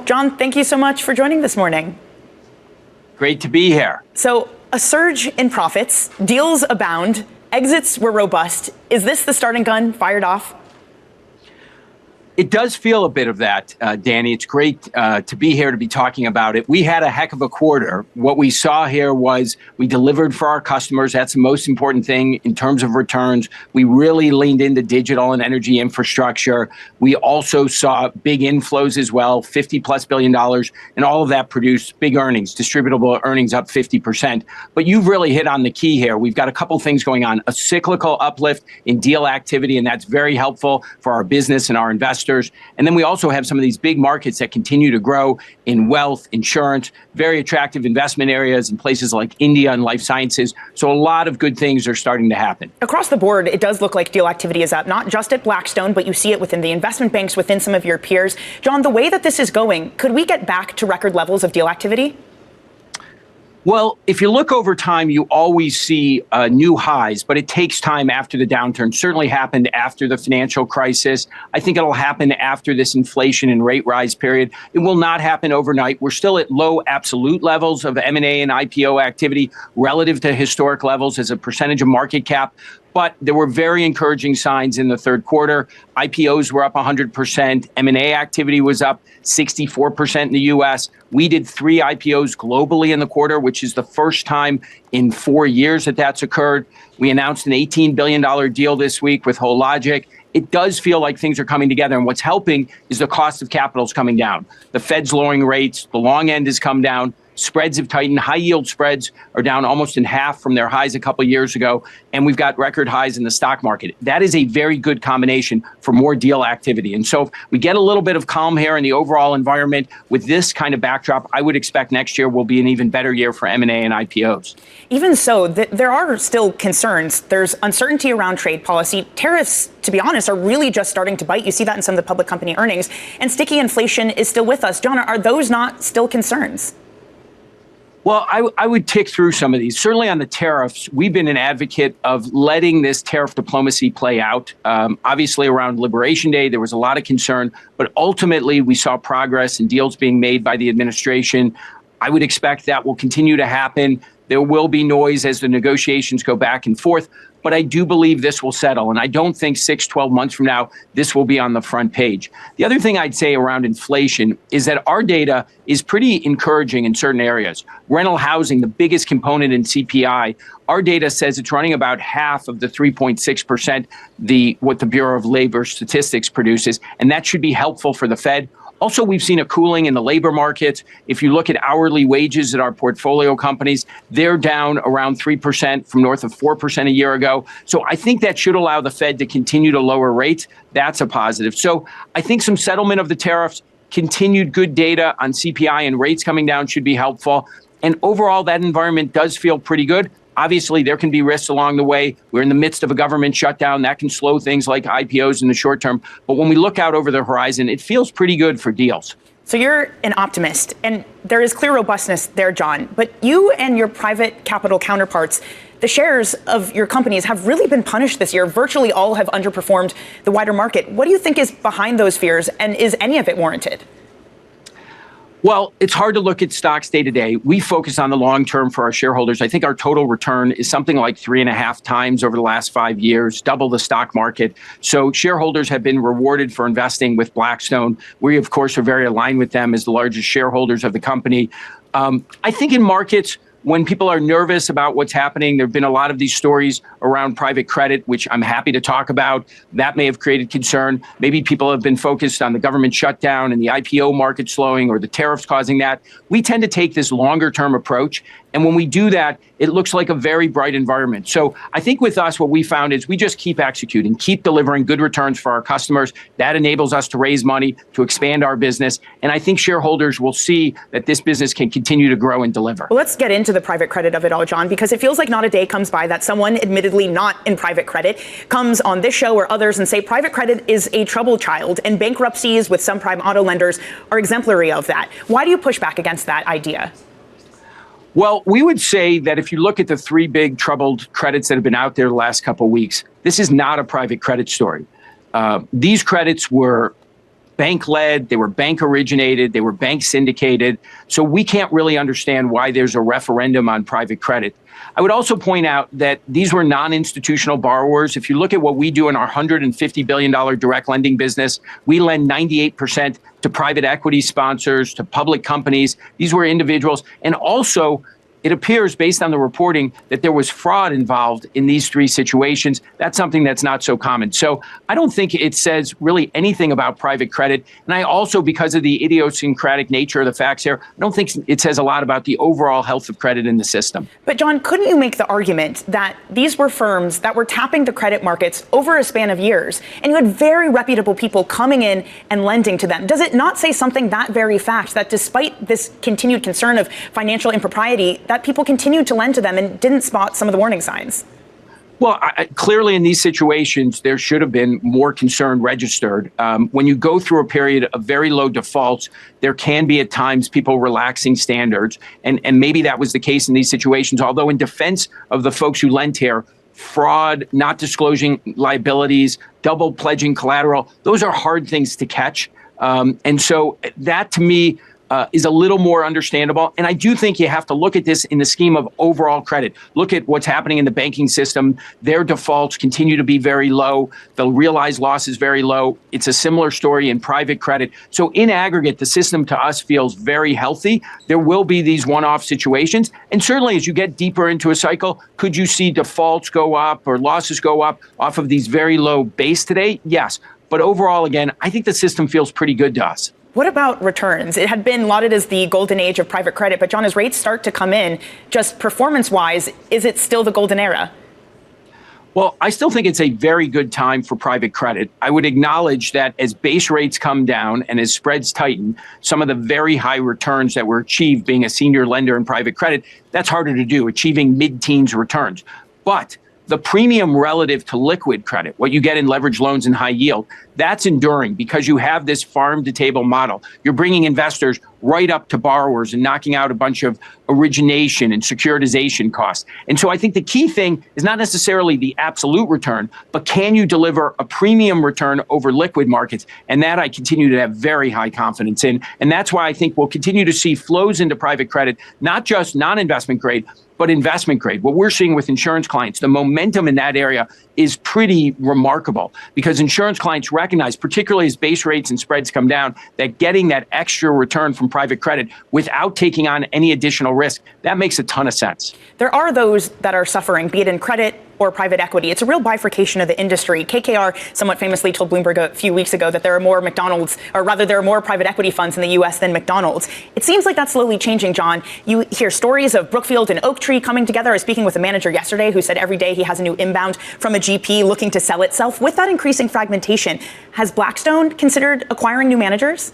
John, thank you so much for joining this morning. Great to be here. So, a surge in profits, deals abound, exits were robust. Is this the starting gun fired off? It does feel a bit of that, Danny. It's great to be here to be talking about it. We had a heck of a quarter. What we saw here was we delivered for our customers. That's the most important thing in terms of returns. We really leaned into digital and energy infrastructure. We also saw big inflows as well, $50+ billion, and all of that produced big earnings, distributable earnings up 50%. But you've really hit on the key here. We've got a couple things going on, a cyclical uplift in deal activity, and that's very helpful for our business and our investors. And then we also have some of these big markets that continue to grow in wealth, insurance, very attractive investment areas in places like India and life sciences. So a lot of good things are starting to happen. Across the board, it does look like deal activity is up, not just at Blackstone, but you see it within the investment banks, within some of your peers. John, the way that this is going, could we get back to record levels of deal activity? Well, if you look over time, you always see new highs, but it takes time after the downturn. Certainly happened after the financial crisis. I think it'll happen after this inflation and rate rise period. It will not happen overnight. We're still at low absolute levels of M&A and IPO activity relative to historic levels as a percentage of market cap. But there were very encouraging signs in the third quarter. IPOs were up 100%. M&A activity was up 64% in the U.S. We did 3 IPOs globally in the quarter, which is the first time in 4 years that that's occurred. We announced an $18 billion deal this week with Hologic. It does feel like things are coming together. And what's helping is the cost of capital is coming down. The Fed's lowering rates. The long end has come down. Spreads have tightened. High yield spreads are down almost in half from their highs a couple of years ago. And we've got record highs in the stock market. That is a very good combination for more deal activity. And so if we get a little bit of calm here in the overall environment with this kind of backdrop, I would expect next year will be an even better year for M&A and IPOs. Even so, there are still concerns. There's uncertainty around trade policy. Tariffs, to be honest, are really just starting to bite. You see that in some of the public company earnings. And sticky inflation is still with us. John, are those not still concerns? Well, I would tick through some of these. Certainly on the tariffs, we've been an advocate of letting this tariff diplomacy play out. Obviously, around Liberation Day, there was a lot of concern, but ultimately we saw progress and deals being made by the administration. I would expect that will continue to happen. There will be noise as the negotiations go back and forth, but I do believe this will settle. And I don't think 6-12 months from now, this will be on the front page. The other thing I'd say around inflation is that our data is pretty encouraging in certain areas. Rental housing, the biggest component in CPI, our data says it's running about half of the 3.6% what the Bureau of Labor Statistics produces, and that should be helpful for the Fed. Also, we've seen a cooling in the labor market. If you look at hourly wages at our portfolio companies, they're down around 3% from north of 4% a year ago. So I think that should allow the Fed to continue to lower rates. That's a positive. So I think some settlement of the tariffs, continued good data on CPI and rates coming down should be helpful. And overall, that environment does feel pretty good. Obviously, there can be risks along the way. We're in the midst of a government shutdown. That can slow things like IPOs in the short term. But when we look out over the horizon, it feels pretty good for deals. So you're an optimist, and there is clear robustness there, John. But you and your private capital counterparts, the shares of your companies have really been punished this year. Virtually all have underperformed the wider market. What do you think is behind those fears, and is any of it warranted? Well, it's hard to look at stocks day to day. We focus on the long term for our shareholders. I think our total return is something like 3.5 times over the last 5 years, double the stock market. So shareholders have been rewarded for investing with Blackstone. We, of course, are very aligned with them as the largest shareholders of the company. I think in markets, when people are nervous about what's happening, there have been a lot of these stories around private credit, which I'm happy to talk about. That may have created concern. Maybe people have been focused on the government shutdown and the IPO market slowing or the tariffs causing that. We tend to take this longer term approach. And when we do that, it looks like a very bright environment. So I think with us, what we found is we just keep executing, keep delivering good returns for our customers. That enables us to raise money, to expand our business. And I think shareholders will see that this business can continue to grow and deliver. Well, let's get into the private credit of it all, John, because it feels like not a day comes by that someone, admittedly not in private credit, comes on this show or others and say private credit is a troubled child, and bankruptcies with some prime auto lenders are exemplary of that. Why do you push back against that idea? Well, we would say that if you look at the 3 big troubled credits that have been out there the last couple of weeks, this is not a private credit story. These credits were bank-led, they were bank-originated, they were bank-syndicated. So we can't really understand why there's a referendum on private credit. I would also point out that these were non-institutional borrowers. If you look at what we do in our $150 billion direct lending business, we lend 98% to private equity sponsors, to public companies. These were individuals. And also, it appears, based on the reporting, that there was fraud involved in these three situations. That's something that's not so common. So I don't think it says really anything about private credit. And I also, because of the idiosyncratic nature of the facts here, I don't think it says a lot about the overall health of credit in the system. But John, couldn't you make the argument that these were firms that were tapping the credit markets over a span of years, and you had very reputable people coming in and lending to them? Does it not say something, that very fact, that despite this continued concern of financial impropriety, that people continued to lend to them and didn't spot some of the warning signs? Well, clearly in these situations, there should have been more concern registered. When you go through a period of very low defaults, there can be at times people relaxing standards. And maybe that was the case in these situations. Although in defense of the folks who lent here, fraud, not disclosing liabilities, double pledging collateral, those are hard things to catch. And so that, to me, is a little more understandable. And I do think you have to look at this in the scheme of overall credit. Look at what's happening in the banking system. Their defaults continue to be very low. The realized loss is very low. It's a similar story in private credit. So in aggregate, the system to us feels very healthy. There will be these one-off situations. And certainly as you get deeper into a cycle, could you see defaults go up or losses go up off of these very low base today? Yes. But overall, again, I think the system feels pretty good to us. What about returns? It had been lauded as the golden age of private credit, but John, as rates start to come in, just performance-wise, is it still the golden era? Well, I still think it's a very good time for private credit. I would acknowledge that as base rates come down and as spreads tighten, some of the very high returns that were achieved being a senior lender in private credit, that's harder to do, achieving mid-teens returns. But the premium relative to liquid credit, what you get in leveraged loans and high yield, that's enduring because you have this farm-to-table model. You're bringing investors right up to borrowers and knocking out a bunch of origination and securitization costs. And so I think the key thing is not necessarily the absolute return, but can you deliver a premium return over liquid markets? And that I continue to have very high confidence in. And that's why I think we'll continue to see flows into private credit, not just non-investment grade, but investment grade. What we're seeing with insurance clients, the momentum in that area is pretty remarkable because insurance clients recognize, particularly as base rates and spreads come down, that getting that extra return from private credit without taking on any additional risk, that makes a ton of sense. There are those that are suffering, be it in credit or private equity. It's a real bifurcation of the industry. KKR somewhat famously told Bloomberg a few weeks ago that there are more McDonald's, or rather there are more private equity funds in the U.S. than McDonald's. It seems like that's slowly changing, John. You hear stories of Brookfield and Oaktree coming together. I was speaking with a manager yesterday who said every day he has a new inbound from a GP looking to sell itself. With that increasing fragmentation, has Blackstone considered acquiring new managers?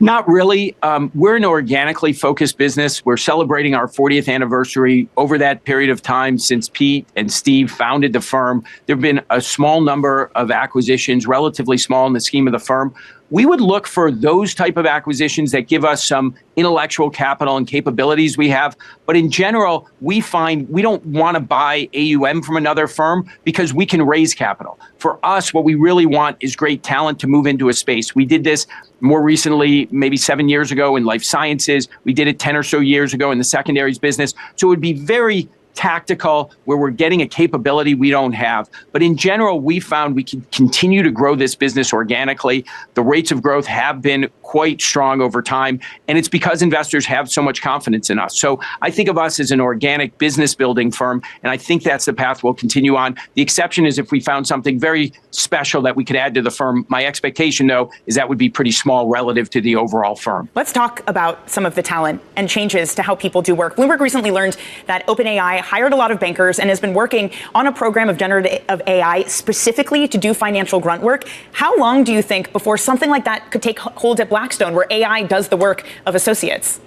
Not really. We're an organically focused business. We're celebrating our 40th anniversary over that period of time since Pete and Steve founded the firm. There have been a small number of acquisitions, relatively small in the scheme of the firm. We would look for those type of acquisitions that give us some intellectual capital and capabilities we have. But in general, we find we don't want to buy AUM from another firm because we can raise capital. For us, what we really want is great talent to move into a space. We did this more recently, maybe 7 years ago in life sciences. We did it 10 or so years ago in the secondaries business. So it would be very tactical, where we're getting a capability we don't have. But in general, we found we can continue to grow this business organically. The rates of growth have been quite strong over time, and it's because investors have so much confidence in us. So I think of us as an organic business building firm, and I think that's the path we'll continue on. The exception is if we found something very special that we could add to the firm. My expectation, though, is that would be pretty small relative to the overall firm. Let's talk about some of the talent and changes to how people do work. Bloomberg recently learned that OpenAI hired a lot of bankers and has been working on a program of generative AI specifically to do financial grunt work. How long do you think before something like that could take hold at Blackstone, where AI does the work of associates?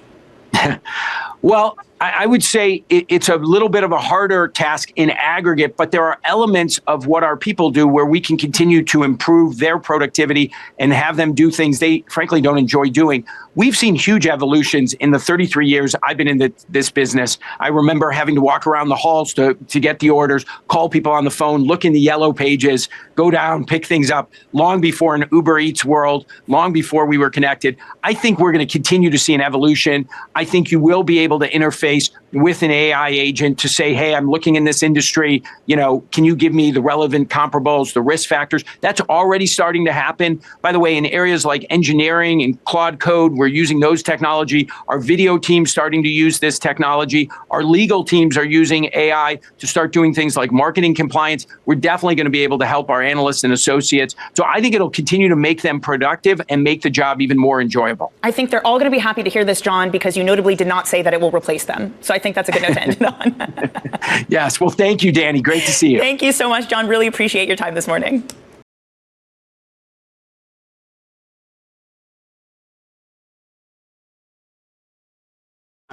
Well, I would say it's a little bit of a harder task in aggregate, but there are elements of what our people do where we can continue to improve their productivity and have them do things they frankly don't enjoy doing. We've seen huge evolutions in the 33 years I've been in this business. I remember having to walk around the halls to get the orders, call people on the phone, look in the yellow pages, go down, pick things up, long before an Uber Eats world, long before we were connected. I think we're going to continue to see an evolution. I think you will be able to interface with an AI agent to say, hey, I'm looking in this industry, can you give me the relevant comparables, the risk factors? That's already starting to happen. By the way, in areas like engineering and Claude Code, we're using those technology. Our video team's starting to use this technology. Our legal teams are using AI to start doing things like marketing compliance. We're definitely going to be able to help our analysts and associates. So I think it'll continue to make them productive and make the job even more enjoyable. I think they're all going to be happy to hear this, John, because you notably did not say that it will replace them. So I think that's a good note to end it on. Yes. Well, thank you, Danny. Great to see you. Thank you so much, John. Really appreciate your time this morning.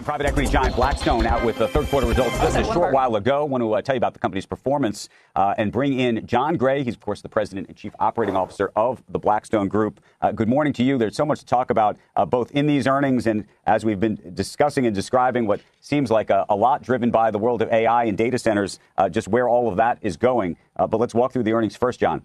Private equity giant Blackstone out with the third quarter results just a short while ago. I want to tell you about the company's performance and bring in John Gray. He's, of course, the president and chief operating officer of the Blackstone Group. Good morning to you. There's so much to talk about both in these earnings and as we've been discussing and describing what seems like a lot driven by the world of AI and data centers, just where all of that is going. But let's walk through the earnings first, John.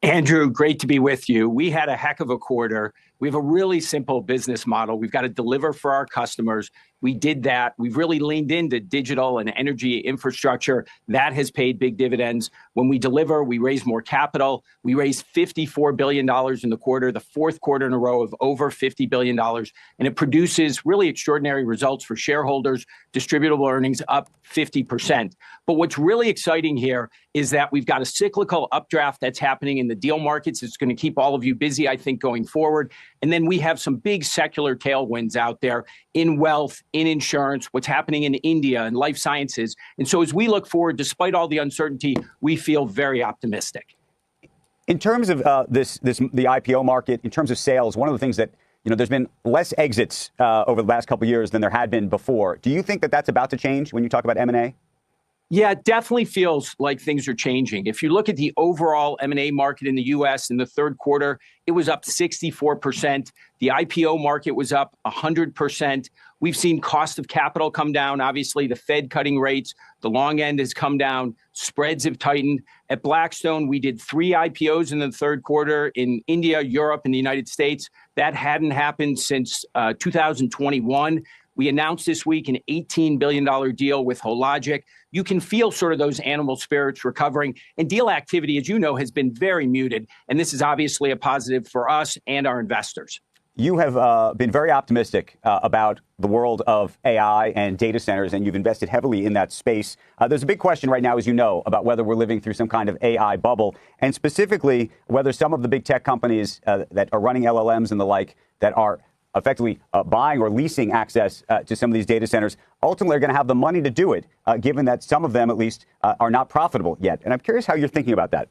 Andrew, great to be with you. We had a heck of a quarter. We have a really simple business model. We've got to deliver for our customers. We did that. We've really leaned into digital and energy infrastructure. That has paid big dividends. When we deliver, we raise more capital. We raised $54 billion in the quarter, the fourth quarter in a row of over $50 billion. And it produces really extraordinary results for shareholders, distributable earnings up 50%. But what's really exciting here is that we've got a cyclical updraft that's happening in the deal markets. It's going to keep all of you busy, I think, going forward. And then we have some big secular tailwinds out there in wealth, in insurance, what's happening in India and life sciences. And so as we look forward, despite all the uncertainty, we feel very optimistic. In terms of the IPO market, in terms of sales, one of the things that, there's been less exits over the last couple of years than there had been before. Do you think that that's about to change when you talk about M&A? Yeah, it definitely feels like things are changing. If you look at the overall M&A market in the U.S. in the third quarter, it was up 64%. The IPO market was up 100%. We've seen cost of capital come down. Obviously, the Fed cutting rates, the long end has come down. Spreads have tightened. At Blackstone, we did 3 IPOs in the third quarter in India, Europe, and the United States. That hadn't happened since 2021. We announced this week an $18 billion deal with Hologic. You can feel sort of those animal spirits recovering. And deal activity, as you know, has been very muted. And this is obviously a positive for us and our investors. You have been very optimistic about the world of AI and data centers, and you've invested heavily in that space. There's a big question right now, as you know, about whether we're living through some kind of AI bubble, and specifically whether some of the big tech companies that are running LLMs and the like that are effectively buying or leasing access to some of these data centers ultimately are going to have the money to do it, given that some of them, at least, are not profitable yet. And I'm curious how you're thinking about that.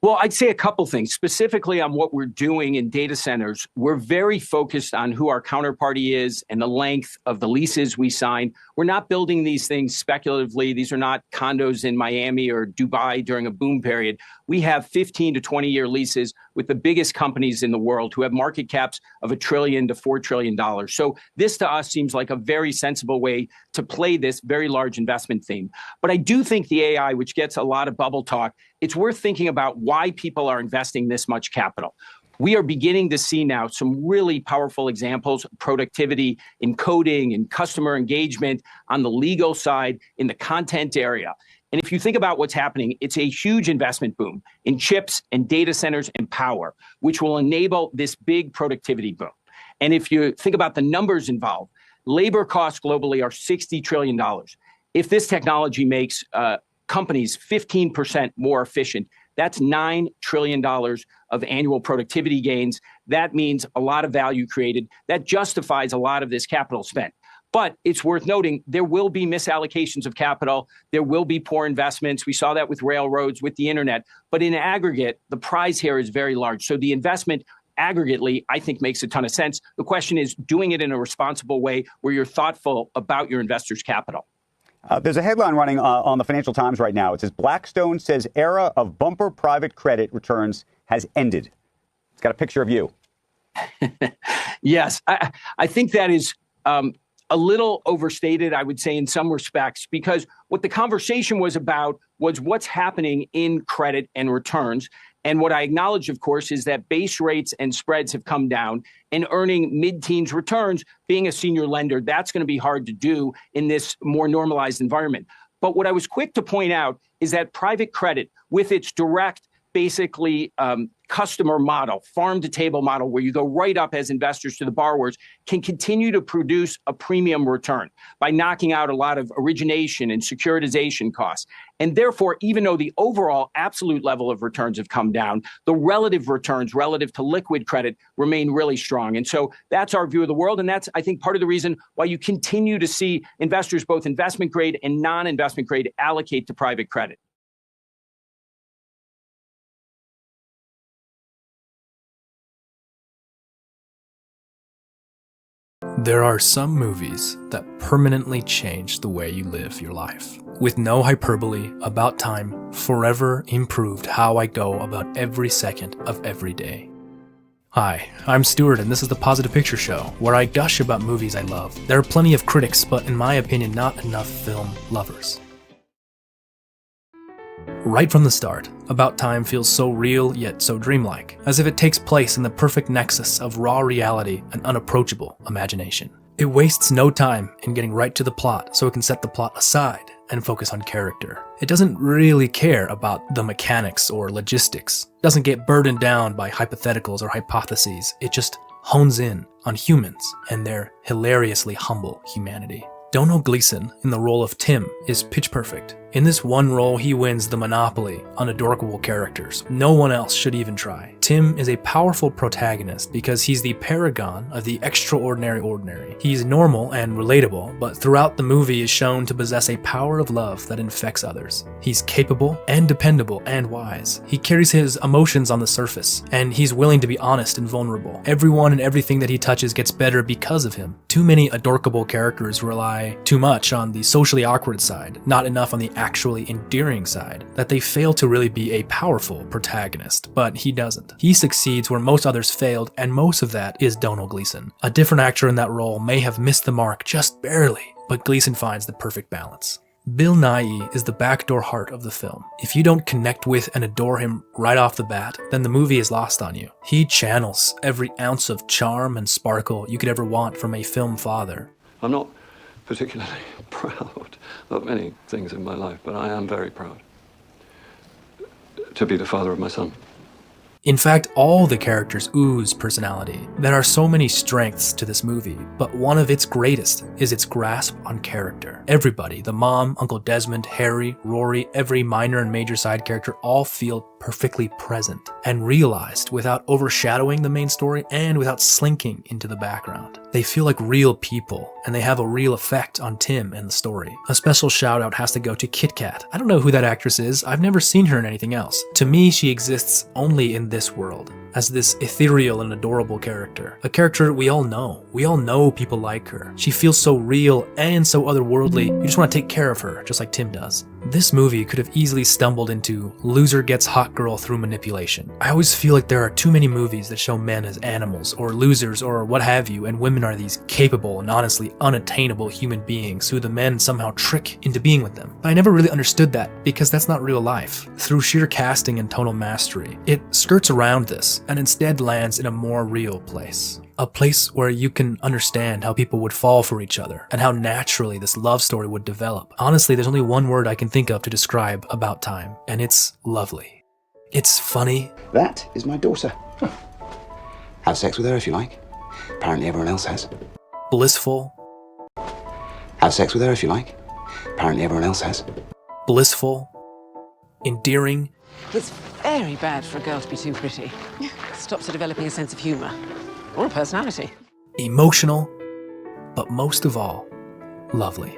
Well, I'd say a couple things. Specifically on what we're doing in data centers, we're very focused on who our counterparty is and the length of the leases we sign. We're not building these things speculatively. These are not condos in Miami or Dubai during a boom period. We have 15 to 20-year leases with the biggest companies in the world who have market caps of $1 trillion to $4 trillion. So this to us seems like a very sensible way to play this very large investment theme. But I do think the AI, which gets a lot of bubble talk, it's worth thinking about why people are investing this much capital. We are beginning to see now some really powerful examples of productivity in coding and customer engagement on the legal side, in the content area. And if you think about what's happening, it's a huge investment boom in chips and data centers and power, which will enable this big productivity boom. And if you think about the numbers involved, labor costs globally are $60 trillion. If this technology makes companies 15% more efficient, that's $9 trillion of annual productivity gains. That means a lot of value created. That justifies a lot of this capital spent. But it's worth noting there will be misallocations of capital. There will be poor investments. We saw that with railroads, with the internet. But in aggregate, the prize here is very large. So the investment aggregately, I think makes a ton of sense. The question is doing it in a responsible way where you're thoughtful about your investors' capital. There's a headline running on the Financial Times right now. It says, Blackstone says era of bumper private credit returns has ended. It's got a picture of you. Yes, I think that is a little overstated, I would say, in some respects, because what the conversation was about was what's happening in credit and returns. And what I acknowledge, of course, is that base rates and spreads have come down, and earning mid-teens returns, being a senior lender, that's going to be hard to do in this more normalized environment. But what I was quick to point out is that private credit, with its direct, basically customer model, farm to table model, where you go right up as investors to the borrowers, can continue to produce a premium return by knocking out a lot of origination and securitization costs. And therefore, even though the overall absolute level of returns have come down, the relative returns relative to liquid credit remain really strong. And so that's our view of the world. And that's, I think, part of the reason why you continue to see investors, both investment grade and non-investment grade, allocate to private credit. There are some movies that permanently change the way you live your life. With no hyperbole, About Time forever improved how I go about every second of every day. Hi, I'm Stuart, and this is the Positive Picture Show, where I gush about movies I love. There are plenty of critics, but in my opinion, not enough film lovers. Right from the start, About Time feels so real yet so dreamlike, as if it takes place in the perfect nexus of raw reality and unapproachable imagination. It wastes no time in getting right to the plot so it can set the plot aside and focus on character. It doesn't really care about the mechanics or logistics. It doesn't get burdened down by hypotheticals or hypotheses. It just hones in on humans and their hilariously humble humanity. Domhnall Gleeson, in the role of Tim, is pitch perfect. In this one role, he wins the monopoly on adorable characters. No one else should even try. Tim is a powerful protagonist because he's the paragon of the extraordinary ordinary. He's normal and relatable, but throughout the movie is shown to possess a power of love that infects others. He's capable and dependable and wise. He carries his emotions on the surface, and he's willing to be honest and vulnerable. Everyone and everything that he touches gets better because of him. Too many adorable characters rely too much on the socially awkward side, not enough on the actually endearing side, that they fail to really be a powerful protagonist, but he doesn't. He succeeds where most others failed, and most of that is Domhnall Gleeson. A different actor in that role may have missed the mark just barely, but Gleeson finds the perfect balance. Bill Nighy is the backdoor heart of the film. If you don't connect with and adore him right off the bat, then the movie is lost on you. He channels every ounce of charm and sparkle you could ever want from a film father. I'm not particularly proud of many things in my life, but I am very proud to be the father of my son. In fact, all the characters ooze personality. There are so many strengths to this movie, but one of its greatest is its grasp on character. Everybody, the mom, Uncle Desmond, Harry, Rory, every minor and major side character all feel perfectly present and realized without overshadowing the main story and without slinking into the background. They feel like real people, and they have a real effect on Tim and the story. A special shout out has to go to Kit Kat. I don't know who that actress is. I've never seen her in anything else. To me, she exists only in this world, as this ethereal and adorable character. A character we all know. We all know people like her. She feels so real and so otherworldly, you just want to take care of her, just like Tim does. This movie could have easily stumbled into loser gets hot girl through manipulation. I always feel like there are too many movies that show men as animals, or losers, or what have you, and women are these capable and honestly unattainable human beings who the men somehow trick into being with them. But I never really understood that, because that's not real life. Through sheer casting and tonal mastery, it skirts around this, and instead lands in a more real place. A place where you can understand how people would fall for each other, and how naturally this love story would develop. Honestly, there's only one word I can think of to describe About Time, and it's lovely. It's funny. That is my daughter. Have sex with her if you like. Apparently everyone else has. Blissful. Have sex with her if you like. Apparently everyone else has. Blissful. Endearing. It's very bad for a girl to be too pretty. Stops her developing a sense of humour. Or a personality. Emotional. But most of all, lovely.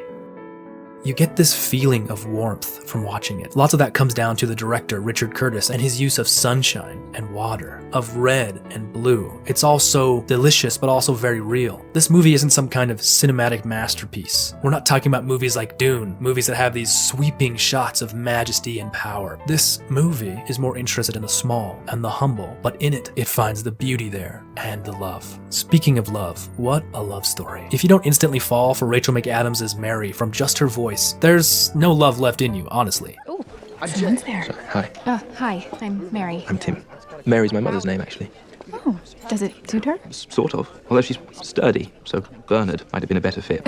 You get this feeling of warmth from watching it. Lots of that comes down to the director, Richard Curtis, and his use of sunshine and water, of red and blue. It's all so delicious, but also very real. This movie isn't some kind of cinematic masterpiece. We're not talking about movies like Dune, movies that have these sweeping shots of majesty and power. This movie is more interested in the small and the humble, but in it, it finds the beauty there and the love. Speaking of love, what a love story. If you don't instantly fall for Rachel McAdams as Mary from just her voice, there's no love left in you, honestly. Oh, someone's there. Sorry, hi. Hi, I'm Mary. I'm Tim. Mary's my mother's name, actually. Oh, does it suit her? Sort of. Although she's sturdy, so Bernard might have been a better fit.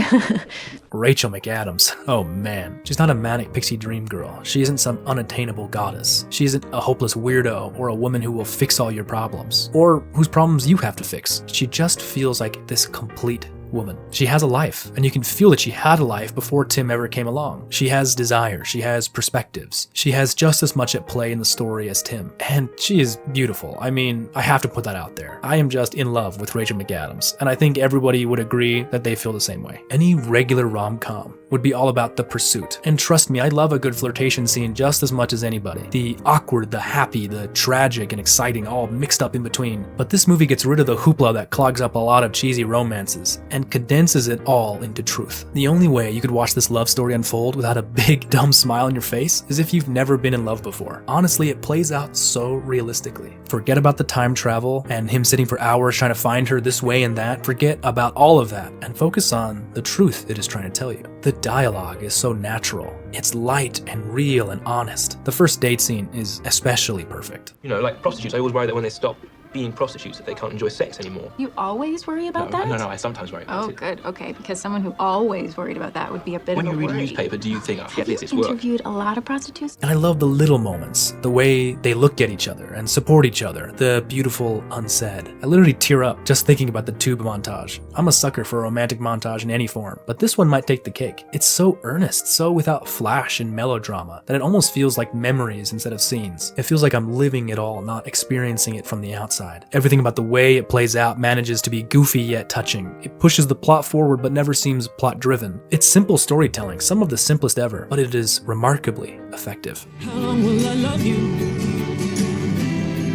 Rachel McAdams. Oh man. She's not a manic pixie dream girl. She isn't some unattainable goddess. She isn't a hopeless weirdo or a woman who will fix all your problems, or whose problems you have to fix. She just feels like this complete woman. She has a life, and you can feel that she had a life before Tim ever came along. She has desire, she has perspectives. She has just as much at play in the story as Tim, and she is beautiful. I mean, I have to put that out there. I am just in love with Rachel McAdams, and I think everybody would agree that they feel the same way. Any regular rom-com would be all about the pursuit, and trust me, I love a good flirtation scene just as much as anybody. The awkward, the happy, the tragic and exciting, all mixed up in between. But this movie gets rid of the hoopla that clogs up a lot of cheesy romances, and condenses it all into truth. The only way you could watch this love story unfold without a big dumb smile on your face is if you've never been in love before. Honestly, it plays out so realistically. Forget about the time travel and him sitting for hours trying to find her this way and that. Forget about all of that and focus on the truth it is trying to tell you. The dialogue is so natural. It's light and real and honest. The first date scene is especially perfect. You know, like prostitutes, I always worry that when they stop being prostitutes that they can't enjoy sex anymore. You always worry about that? No, I sometimes worry about it. Oh, good. Okay, because someone who always worried about that would be a bit When of a you read a worry. newspaper, do you think, oh, forget this, it's Have you work? interviewed a lot of prostitutes? And I love the little moments, the way they look at each other and support each other, the beautiful unsaid. I literally tear up just thinking about the tube montage. I'm a sucker for a romantic montage in any form, but this one might take the cake. It's so earnest, so without flash and melodrama, that it almost feels like memories instead of scenes. It feels like I'm living it all, not experiencing it from the outside. Everything about the way it plays out manages to be goofy yet touching. It pushes the plot forward but never seems plot-driven. It's simple storytelling, some of the simplest ever, but it is remarkably effective. How long will I love you?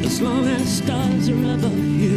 As long as stars are above you.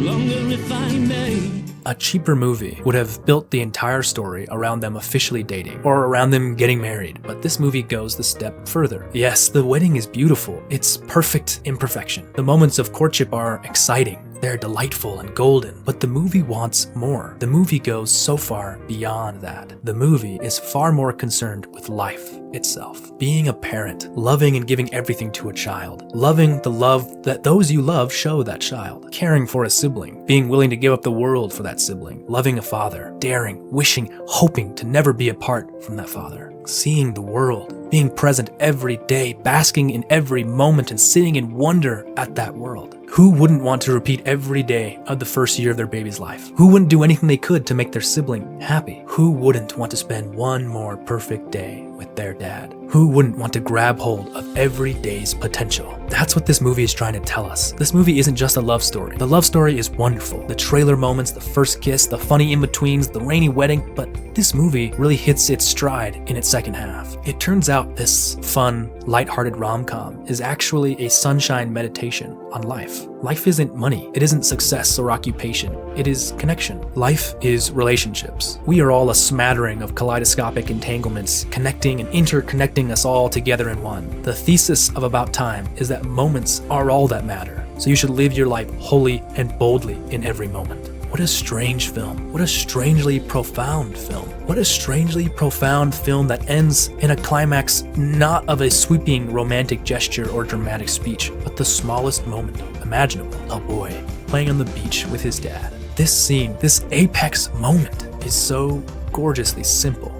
Longer if I may. A cheaper movie would have built the entire story around them officially dating, or around them getting married, but this movie goes the step further. Yes, the wedding is beautiful. It's perfect imperfection. The moments of courtship are exciting. They're delightful and golden, but the movie wants more. The movie goes so far beyond that. The movie is far more concerned with life itself. Being a parent, loving and giving everything to a child, loving the love that those you love show that child, caring for a sibling, being willing to give up the world for that sibling, loving a father, daring, wishing, hoping to never be apart from that father, seeing the world, being present every day, basking in every moment and sitting in wonder at that world. Who wouldn't want to repeat every day of the first year of their baby's life? Who wouldn't do anything they could to make their sibling happy? Who wouldn't want to spend one more perfect day with their dad? Who wouldn't want to grab hold of every day's potential? That's what this movie is trying to tell us. This movie isn't just a love story. The love story is wonderful. The trailer moments, the first kiss, the funny in-betweens, the rainy wedding, but this movie really hits its stride in its second half. It turns out this fun, lighthearted rom-com is actually a sunshine meditation on life. Life isn't money. It isn't success or occupation. It is connection. Life is relationships. We are all a smattering of kaleidoscopic entanglements, connecting and interconnecting us all together in one. The thesis of About Time is that moments are all that matter. So you should live your life wholly and boldly in every moment. What a strange film. What a strangely profound film. What a strangely profound film that ends in a climax not of a sweeping romantic gesture or dramatic speech, but the smallest moment imaginable. A boy playing on the beach with his dad. This scene, this apex moment, is so gorgeously simple.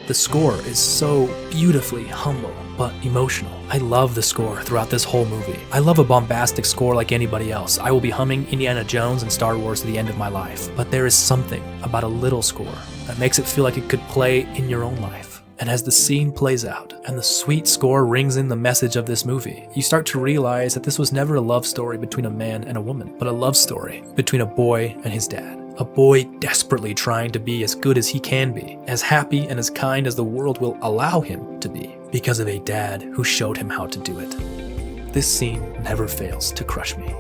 The score is so beautifully humble but emotional. I love the score throughout this whole movie. I love a bombastic score like anybody else. I will be humming Indiana Jones and Star Wars to the end of my life. But there is something about a little score that makes it feel like it could play in your own life. And as the scene plays out and the sweet score rings in the message of this movie, you start to realize that this was never a love story between a man and a woman, but a love story between a boy and his dad. A boy desperately trying to be as good as he can be, as happy and as kind as the world will allow him to be, because of a dad who showed him how to do it. This scene never fails to crush me.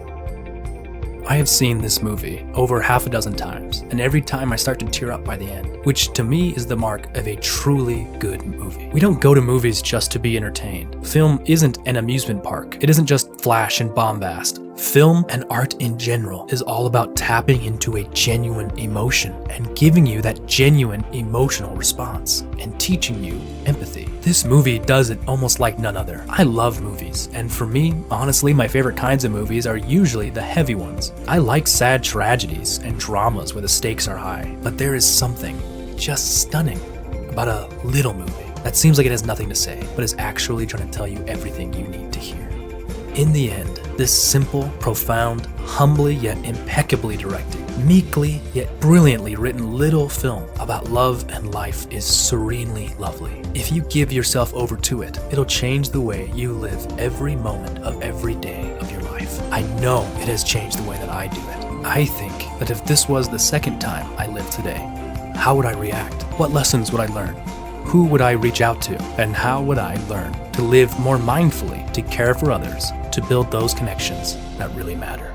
I have seen this movie over half a dozen times, and every time I start to tear up by the end, which to me is the mark of a truly good movie. We don't go to movies just to be entertained. Film isn't an amusement park. It isn't just flash and bombast. Film and art in general is all about tapping into a genuine emotion and giving you that genuine emotional response and teaching you empathy. This movie does it almost like none other. I love movies, and for me, honestly, my favorite kinds of movies are usually the heavy ones. I like sad tragedies and dramas where the stakes are high, but there is something just stunning about a little movie that seems like it has nothing to say, but is actually trying to tell you everything you need to hear. In the end, this simple, profound, humbly yet impeccably directed, meekly yet brilliantly written little film about love and life is serenely lovely. If you give yourself over to it, it'll change the way you live every moment of every day of your life. I know it has changed the way that I do it. I think that if this was the second time I lived today, how would I react? What lessons would I learn? Who would I reach out to? And how would I learn to live more mindfully, to care for others, to build those connections that really matter?